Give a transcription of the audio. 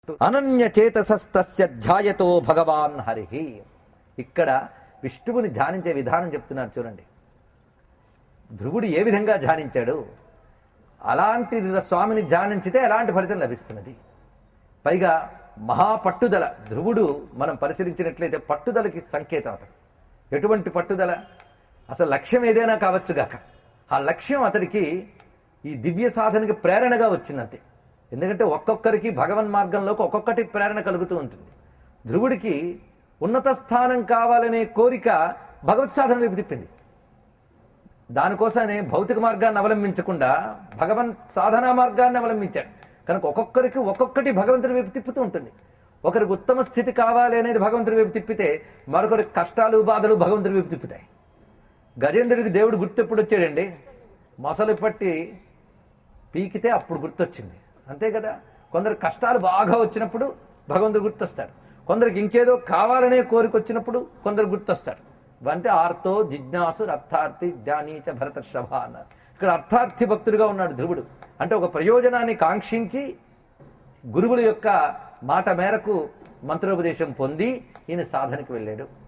అనన్య చేతసస్తస్య ధ్యాయతో భగవాన్ హరి. ఇక్కడ విష్ణువుని ధ్యానించే విధానం చెప్తున్నారు చూడండి. ధ్రువుడు ఏ విధంగా ధ్యానించాడు, అలాంటి స్వామిని ధ్యానించితే ఎలాంటి ఫలితం లభిస్తున్నది. పైగా మహాపట్టుదల. ధ్రువుడు మనం పరిశీలించినట్లయితే పట్టుదలకి సంకేతం. అతను ఎటువంటి పట్టుదల, అసలు లక్ష్యం ఏదైనా కావచ్చుగాక, ఆ లక్ష్యం అతడికి ఈ దివ్య సాధనకి ప్రేరణగా వచ్చిందంతే. ఎందుకంటే ఒక్కొక్కరికి భగవన్ మార్గంలోకి ఒక్కొక్కటి ప్రేరణ కలుగుతూ ఉంటుంది. ధ్రువుడికి ఉన్నత స్థానం కావాలనే కోరిక భగవత్ సాధన వైపు తిప్పింది. దానికోసమే భౌతిక మార్గాన్ని అవలంబించకుండా భగవన్ సాధనా మార్గాన్ని అవలంబించాడు. కనుక ఒక్కొక్కరికి ఒక్కొక్కటి భగవంతుని వైపు తిప్పుతూ ఉంటుంది. ఒకరికి ఉత్తమ స్థితి కావాలి అనేది భగవంతుని వైపు తిప్పితే, మరొకరికి కష్టాలు బాధలు భగవంతుని వైపు తిప్పుతాయి. గజేంద్రుడికి దేవుడు గుర్తెప్పుడు వచ్చాడండి? మొసలు పట్టి పీకితే అప్పుడు గుర్తొచ్చింది, అంతే కదా. కొందరు కష్టాలు బాగా వచ్చినప్పుడు భగవంతుడు గుర్తొస్తాడు, కొందరికి ఇంకేదో కావాలనే కోరిక వచ్చినప్పుడు కొందరు గుర్తొస్తాడు. అంటే ఆర్తో జిజ్ఞాసు అర్థార్థి జ్ఞానీచ భరతర్షభ అన్నారు. ఇక్కడ అర్థార్థి భక్తుడిగా ఉన్నాడు ధ్రువుడు. అంటే ఒక ప్రయోజనాన్ని కాంక్షించి గురువుల యొక్క మాట మేరకు మంత్రోపదేశం పొంది ఈయన సాధనకు వెళ్ళాడు.